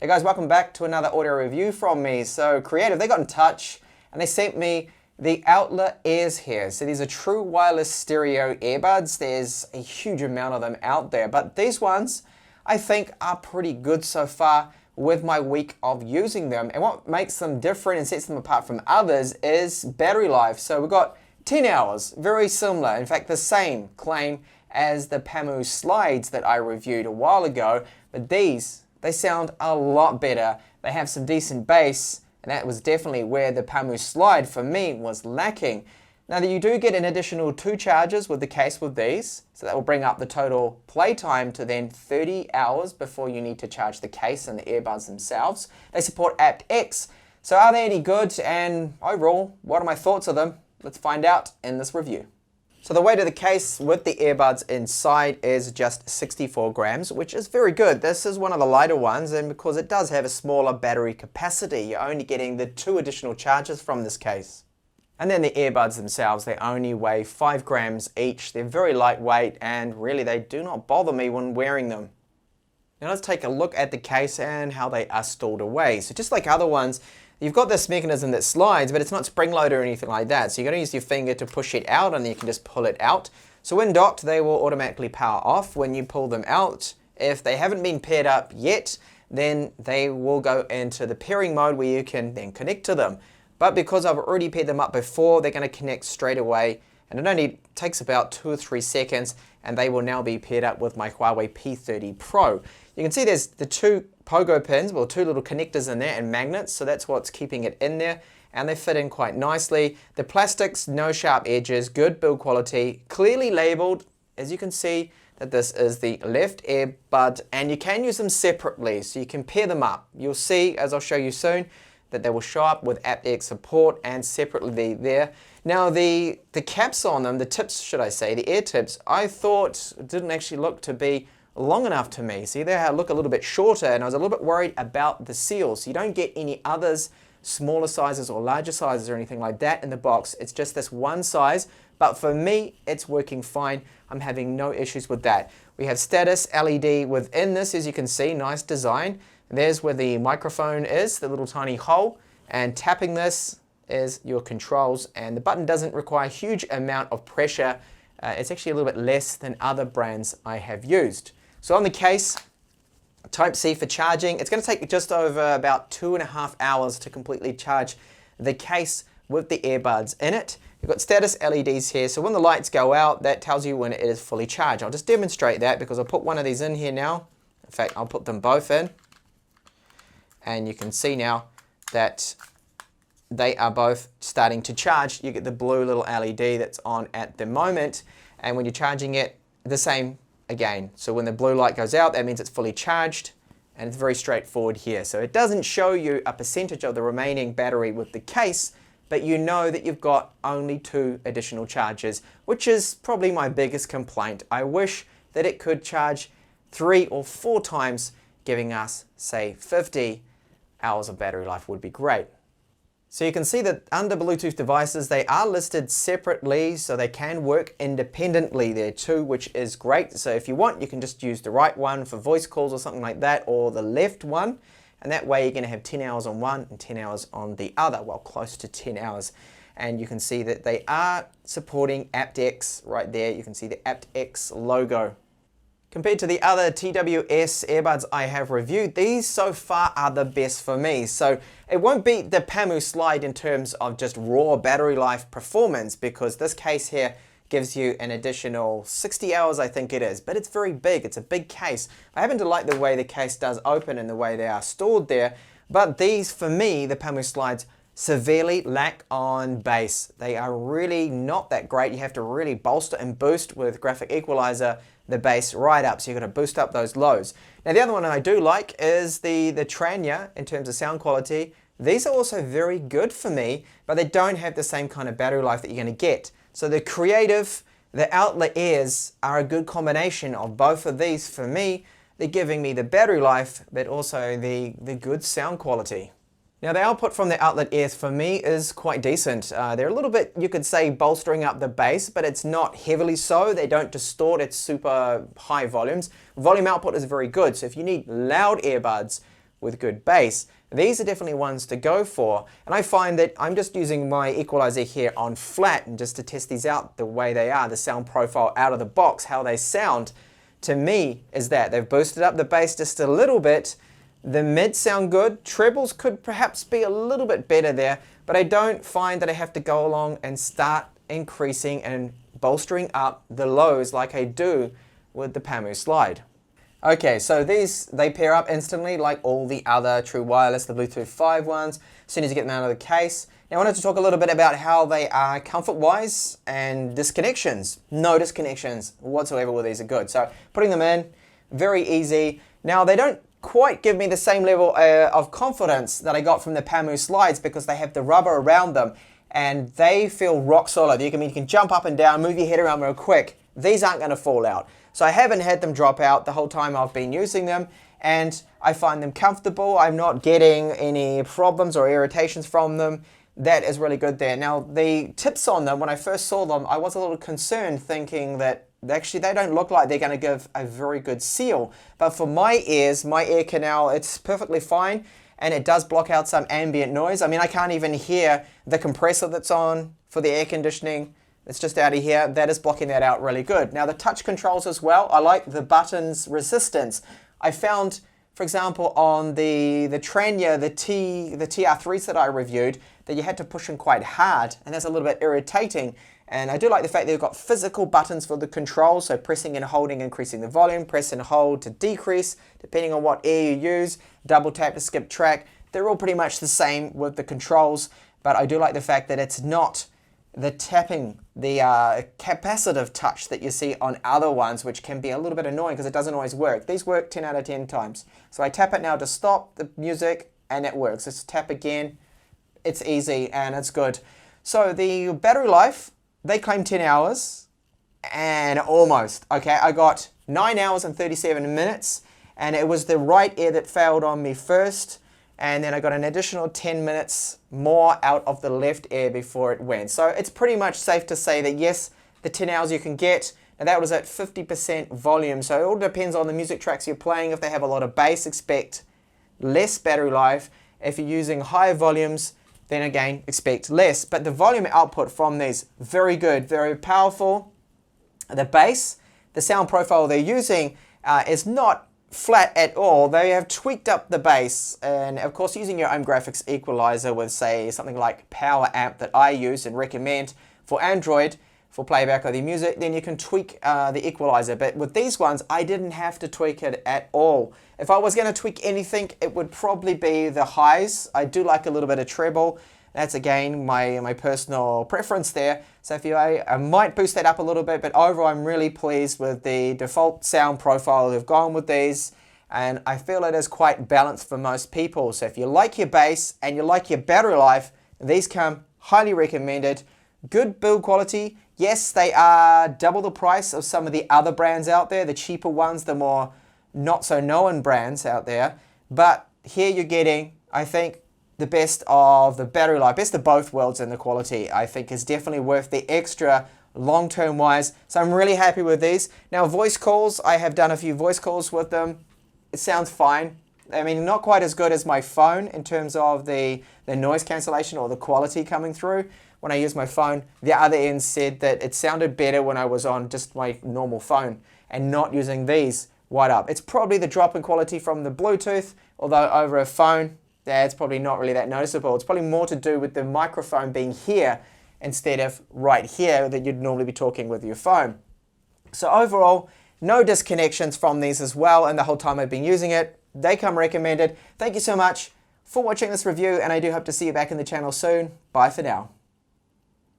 Hey guys, welcome back to another audio review from me. So Creative, they got in touch and they sent me the Outlier ears here. So these are true wireless stereo earbuds. There's a huge amount of them out there, but these ones I think are pretty good so far with my week of using them. And what makes them different and sets them apart from others is battery life. So we've got 10 hours, very similar. In fact, the same claim as the Pamu slides that I reviewed a while ago, but these, they sound a lot better. They have some decent bass, and that was definitely where the Pamu slide for me was lacking. Now that you do get an additional 2 charges with the case with these, so that will bring up the total playtime to then 30 hours before you need to charge the case and the earbuds themselves. They support aptX. So are they any good, and overall, what are my thoughts of them? Let's find out in this review. So the weight of the case with the earbuds inside is just 64 grams, which is very good. This is one of the lighter ones, and because it does have a smaller battery capacity, you're only getting the 2 additional charges from this case. And then the earbuds themselves, they only weigh 5 grams each. They're very lightweight, and really they do not bother me when wearing them. Now let's take a look at the case and how they are stored away. So just like other ones, you've got this mechanism that slides, but it's not spring-loaded or anything like that. So you're going to use your finger to push it out, and then you can just pull it out. So when docked, they will automatically power off when you pull them out. If they haven't been paired up yet, then they will go into the pairing mode where you can then connect to them. But because I've already paired them up before, they're going to connect straight away. And it only takes about 2 or 3 seconds, and they will now be paired up with my Huawei P30 Pro. You can see there's the 2 pogo pins, well, 2 little connectors in there and magnets, so that's what's keeping it in there, and they fit in quite nicely. The plastics, no sharp edges, good build quality, clearly labeled, as you can see, that this is the left earbud, and you can use them separately, so you can pair them up. You'll see, as I'll show you soon, that they will show up with aptX support and separately there. Now the caps on them, the tips should I say, the ear tips, I thought didn't actually look to be long enough to me. See, they look a little bit shorter, and I was a little bit worried about the seal. So you don't get any others, smaller sizes or larger sizes or anything like that in the box. It's just this one size, but for me, it's working fine. I'm having no issues with that. We have status LED within this, as you can see, nice design. There's where the microphone is, the little tiny hole, and tapping this is your controls, and the button doesn't require a huge amount of pressure. It's actually a little bit less than other brands I have used. So on the case, Type-C for charging. It's going to take just over about 2.5 hours to completely charge the case with the earbuds in it. You've got status LEDs here, so when the lights go out, that tells you when it is fully charged. I'll just demonstrate that because I'll put one of these in here now. In fact, I'll put them both in. And you can see now that they are both starting to charge. You get the blue little LED that's on at the moment, and when you're charging it, the same again. So when the blue light goes out, that means it's fully charged, and it's very straightforward here. So it doesn't show you a percentage of the remaining battery with the case, but you know that you've got only 2 additional charges, which is probably my biggest complaint. I wish that it could charge 3 or 4 times, giving us, say, 50 hours of battery life would be great. So you can see that under Bluetooth devices, they are listed separately, so they can work independently there too, which is great. So if you want, you can just use the right one for voice calls or something like that, or the left one, and that way you're going to have 10 hours on one and 10 hours on the other, well, close to 10 hours. And you can see that they are supporting aptX right there. You can see the aptX logo. Compared to the other TWS earbuds I have reviewed, these so far are the best for me. So it won't beat the Pamu slide in terms of just raw battery life performance, because this case here gives you an additional 60 hours, I think it is, but it's very big. It's a big case. I happen to like the way the case does open and the way they are stored there, but these, for me, the Pamu slides, severely lack on bass. They are really not that great. You have to really bolster and boost with graphic equalizer the bass right up, so you've got to boost up those lows. Now the other one I do like is the Tranya in terms of sound quality. These are also very good for me, but they don't have the same kind of battery life that you're going to get. So the Creative, the Outlier ears are a good combination of both of these for me. They're giving me the battery life, but also the good sound quality. Now the output from the Outlier ears for me is quite decent. They're a little bit, you could say, bolstering up the bass, but it's not heavily so. They don't distort at super high volumes. Volume output is very good, so if you need loud earbuds with good bass, these are definitely ones to go for. And I find that I'm just using my equalizer here on flat and just to test these out the way they are, the sound profile out of the box, how they sound, to me is that they've boosted up the bass just a little bit. The mids sound good. Trebles could perhaps be a little bit better there, but I don't find that I have to go along and start increasing and bolstering up the lows like I do with the Pamu Slide. Okay, so these, they pair up instantly like all the other true wireless, the Bluetooth 5 ones, as soon as you get them out of the case. Now I wanted to talk a little bit about how they are comfort-wise and disconnections. No disconnections whatsoever with these are good. So putting them in, very easy. Now they don't quite give me the same level of confidence that I got from the Pamu Slides because they have the rubber around them and they feel rock solid. You can jump up and down, move your head around real quick. These aren't going to fall out. So I haven't had them drop out the whole time I've been using them, and I find them comfortable. I'm not getting any problems or irritations from them. That is really good there. Now the tips on them, when I first saw them, I was a little concerned thinking that actually they don't look like they're going to give a very good seal. But for my ears, my ear canal, it's perfectly fine, and it does block out some ambient noise. I mean, I can't even hear the compressor that's on for the air conditioning. It's just out of here. That is blocking that out really good. Now the touch controls as well. I like the buttons resistance. I found, for example, on the Tranya, the TR3s that I reviewed, that you had to push them quite hard, and that's a little bit irritating. And I do like the fact they've got physical buttons for the controls, so pressing and holding, increasing the volume, press and hold to decrease, depending on what ear you use, double tap to skip track. They're all pretty much the same with the controls, but I do like the fact that it's not the tapping, the capacitive touch that you see on other ones, which can be a little bit annoying because it doesn't always work. These work 10 out of 10 times. So I tap it now to stop the music and it works. Just tap again, it's easy and it's good. So the battery life, they claim 10 hours and almost. Okay, I got 9 hours and 37 minutes and it was the right ear that failed on me first. And then I got an additional 10 minutes more out of the left ear before it went. So it's pretty much safe to say that yes, the 10 hours you can get, and that was at 50% volume. So it all depends on the music tracks you're playing. If they have a lot of bass, expect less battery life. If you're using higher volumes, then again, expect less. But the volume output from these, very good, very powerful. The bass, the sound profile they're using is not flat at all. They have tweaked up the bass, and of course using your own graphics equalizer with say something like Power Amp that I use and recommend for Android for playback of the music, then you can tweak the equalizer. But with these ones I didn't have to tweak it at all. If I was going to tweak anything, it would probably be the highs. I do like a little bit of treble. That's again my personal preference there. So if I might boost that up a little bit, but overall I'm really pleased with the default sound profile they've gone with these, and I feel it is quite balanced for most people. So if you like your bass and you like your battery life, these come highly recommended. Good build quality. Yes, they are double the price of some of the other brands out there, the cheaper ones, the more not so known brands out there. But here you're getting, I think, the best of the battery life, best of both worlds, and the quality I think is definitely worth the extra long-term wise. So I'm really happy with these. Now voice calls, I have done a few voice calls with them. It sounds fine. I mean, not quite as good as my phone in terms of the noise cancellation or the quality coming through. When I use my phone, the other end said that it sounded better when I was on just my normal phone and not using these wide up. It's probably the drop in quality from the Bluetooth, although over a phone, that's probably not really that noticeable. It's probably more to do with the microphone being here instead of right here that you'd normally be talking with your phone. So overall, no disconnections from these as well, and the whole time I've been using it, they come recommended. Thank you so much for watching this review, and I do hope to see you back in the channel soon. Bye for now.